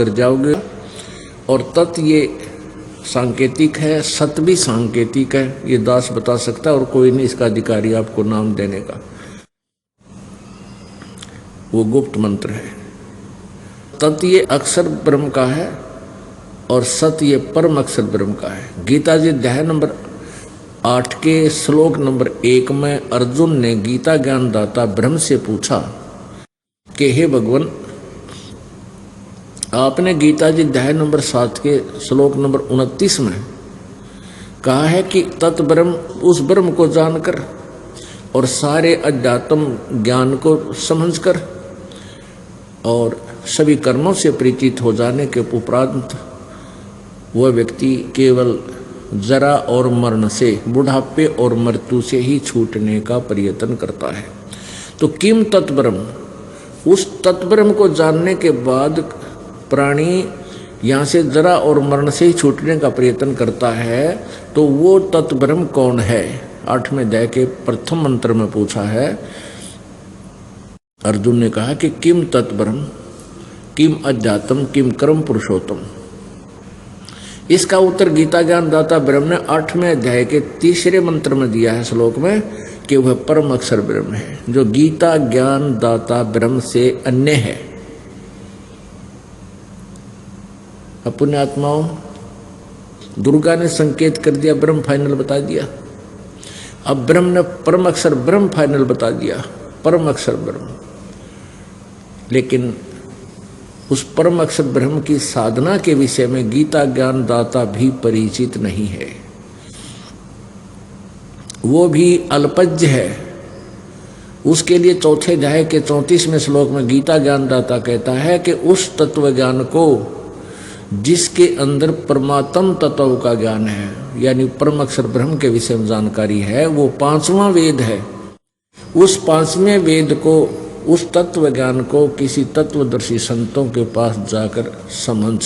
कर जाओगे। और तत् ये सांकेतिक है, सत भी सांकेतिक है, ये दास बता सकता है और कोई नहीं इसका अधिकारी आपको नाम देने का। वो गुप्त मंत्र है। तत् ये अक्षर ब्रह्म का है और सत ये परम अक्षर ब्रह्म का है। गीता जी अध्याय नंबर 8 के श्लोक नंबर 1 में अर्जुन ने गीता ज्ञान दाता ब्रह्म से पूछा कि हे भगवान, आपने गीता जी अध्याय नंबर 7 के श्लोक नंबर 29 में कहा है कि तत् ब्रह्म, उस ब्रह्म को जानकर और सारे अध्यात्म ज्ञान को समझकर और सभी कर्मों से परिचित हो जाने के उपरांत वह व्यक्ति केवल जरा और मरण से, बुढ़ापे और मृत्यु से ही छूटने का प्रयत्न करता है। तो किम तत्ब्रह्म, उस तत्ब्रह्म को जानने के बाद प्राणी यहाँ से जरा और मरण से ही छूटने का प्रयत्न करता है, तो वो तत्ब्रह्म कौन है? 8वें अध्याय के प्रथम मंत्र में पूछा है। अर्जुन ने कहा कि किम तत्ब्रह्म, किम अध्यात्म, किम कर्म पुरुषोत्तम। इसका उत्तर गीता ज्ञान दाता ब्रह्म ने 8वें अध्याय के 3रे मंत्र में दिया है श्लोक में कि वह परम अक्षर ब्रह्म है, जो गीता ज्ञान दाता ब्रह्म से अन्य है। अब पुण्यात्माओं, दुर्गा ने संकेत कर दिया, ब्रह्म फाइनल बता दिया। अब ब्रह्म ने परम अक्षर ब्रह्म फाइनल बता दिया, परम अक्षर ब्रह्म। लेकिन उस परम अक्षर ब्रह्म की साधना के विषय में गीता ज्ञान दाता भी परिचित नहीं है, वो भी अल्पज्ञ है। उसके लिए 4थे अध्याय के 34वें श्लोक में गीता ज्ञान दाता कहता है कि उस तत्व ज्ञान को जिसके अंदर परमात्म तत्व का ज्ञान है, यानी परम अक्षर ब्रह्म के विषय में जानकारी है, वो 5वां वेद है। उस 5वें वेद को, उस तत्व ज्ञान को किसी तत्वदर्शी संतों के पास जाकर समझ,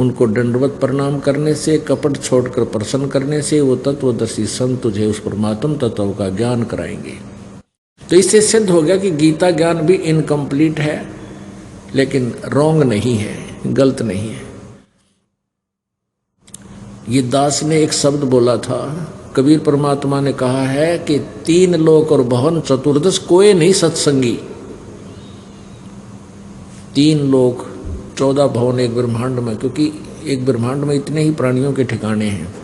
उनको दंडवत प्रणाम करने से, कपट छोड़कर प्रसन्न करने से वो तत्वदर्शी संत तुझे उस परमात्म तत्व का ज्ञान कराएंगे। तो इससे सिद्ध हो गया कि गीता ज्ञान भी इनकम्प्लीट है, लेकिन रॉन्ग नहीं है, गलत नहीं है। ये दास ने एक शब्द बोला था, कबीर परमात्मा ने कहा है कि 3 लोक और भवन चतुर्दश कोई नहीं सत्संगी। 3 लोक 14 भवन एक ब्रह्मांड में, क्योंकि एक ब्रह्मांड में इतने ही प्राणियों के ठिकाने हैं।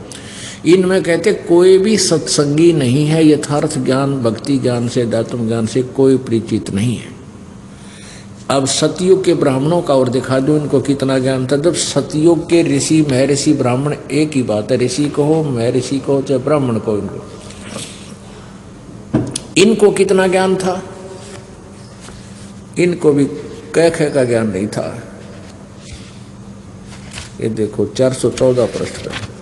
इनमें कहते कोई भी सत्संगी नहीं है, यथार्थ ज्ञान भक्ति ज्ञान से, अध्यात्म ज्ञान से कोई परिचित नहीं है। अब सतयुग के ब्राह्मणों का और दिखा दूं इनको कितना ज्ञान था। जब सतयुग के ऋषि महर्षि ब्राह्मण एक ही बात है, ऋषि को हो महर्षि को चाहे ब्राह्मण को, इनको कितना ज्ञान था? इनको भी कह का ज्ञान नहीं था। ये देखो 414 पृष्ठ पर